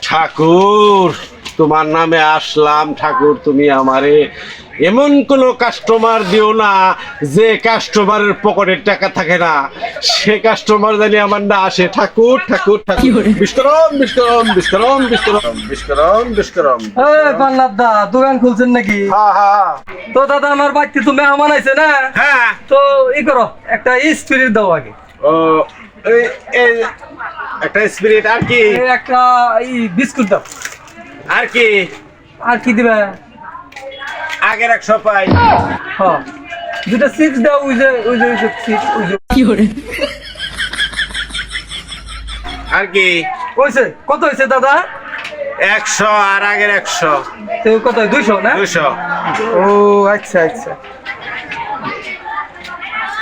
ঠাকুর তোমার নামে আসলাম। ঠাকুর তুমি আমারে এমন কোন কাস্টমার দিও না যে কাস্টমারের পকেটের টাকা থাকে না, সে কাস্টমার জানি আমার না আসে। ঠাকুর ঠাকুর ঠাকুর বিষ্করম বিষ্করম বিষ্করম বিষ্করম বিষ্করম বিষ্করম। দা দোকান খুলছেন নাকি? তো দাদা আমার বাড়িতে তো মেহমান আইছে না। হ্যাঁ তো ই করো, একটা স্পিরিট দাও আগে। ও একটা স্পিরিট আর কি? একটা বিস্কুট দাও। আর কি? আর কি দিবে? আগের 100 পাই। হ্যাঁ, দুটা চিপস দাও। ওই যে চিপস, ওই যে কি করে। আর কি কইছে কত হইছে দাদা? 100 আর আগের 100। তো কত? 200 না? 200। ও আচ্ছা আচ্ছা।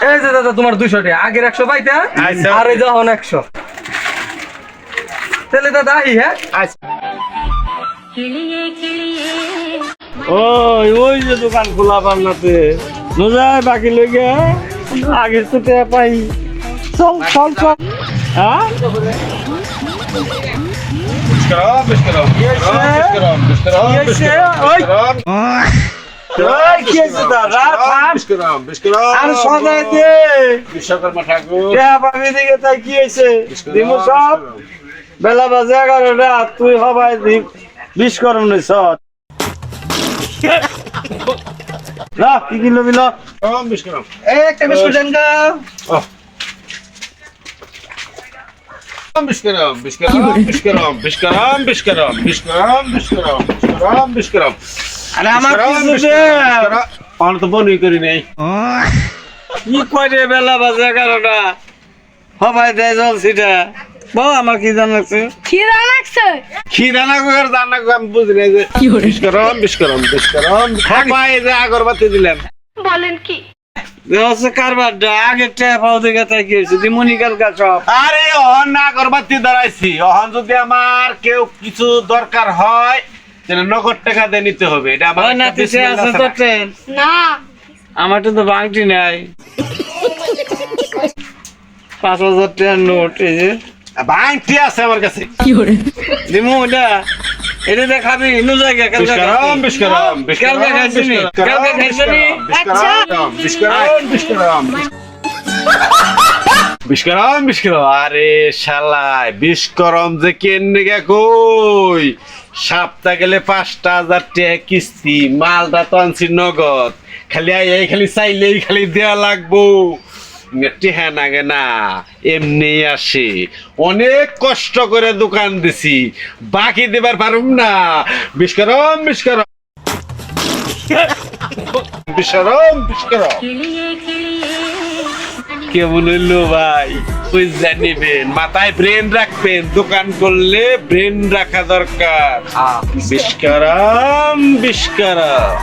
এই যে দাদা তোমার 200 টাকা, আগের 100 পাইতে, আর এই যখন 100। তাহলে দাদা আই। হ্যাঁ ওই যে দোকান খোলা পাবনাতে নোজায় বাকি লইগে আগে তো টেয়া পাই। চল চল চল। হ্যাঁ বিষ্করম বিষ্করম বিষ্করম বিষ্করম বিষ্করম বিষ্করম বিষ্করম। আর সদাই দে বিশ্বকর্মা ঠাকুর টেয়া পাবি দিকে তাই কি হয়েছে? দিমু সব বেলা বাজে 11টা, তুই হবাই বিশ করম নই সব। লা কি কিলো বিল? বিষ্করম। এই একটা বিস্কুট দেন গা। বিষ্করম বিষ্করম বিষ্করম বিষ্করম বিষ্করম বিষ্করম বিষ্করম বিষ্করম বিষ্করম। আরে আমার কিছু দে। অন তো বনি করি নাই। কি করে বেলা বাজে 11টা হবাই দেয় জল সিটা। বউ আমার কি জানাচ্ছে? খিদা লাগছে। খিদা না করে জানা আমি বুঝি নাই যে বিষ্করম বিষ্করম বিষ্করম। ভাই যে আগরবাতি দিলাম। বলেন কি? হচ্ছে কারবারটা আগে টেয়া পাও দিকে তাই কি হয়েছে? দিমুনিকাল গাছ সব। আরে অহন না আগরবাতি দাঁড়াইছি। অহন যদি আমার কেউ কিছু দরকার হয় তাহলে নগদ টাকা দিয়ে নিতে হবে। এটা আমার হয় না তিসে আছে তো ট্রেন। না আমার তো বাংটি নাই। 5000 টাকার নোট এই যে ভাঙটি আছে আমার কাছে। দিমু এটা এটা দেখাবি নু জায়গা কালকে বিষ্করম বিষ্করম কালকে খাইছিনি কালকে খাইছিনি। আচ্ছা বিষ্করম বিষ্করম বিষ্করম বিষ্করম। আরে শালাই বিষ্করম যে কেন কই সপ্তাহ গেলে 5000 টাকা কিস্তি, মালটা তো আনছি নগদ। খালি এই খালি চাইলেই খালি দেয়া লাগবো। টেহা নাগে না, এমনি আসে। অনেক কষ্ট করে দোকান দিছি, বাকি দেবার পারুম না। বিষ্করম বিষ্করম বিষ্করম বিষ্করম। কেমন হইলো ভাই? ওই জানিবেন, মাথায় ব্রেন রাখবেন। দোকান করলে ব্রেন রাখা দরকার। বিষ্করম বিষ্করম।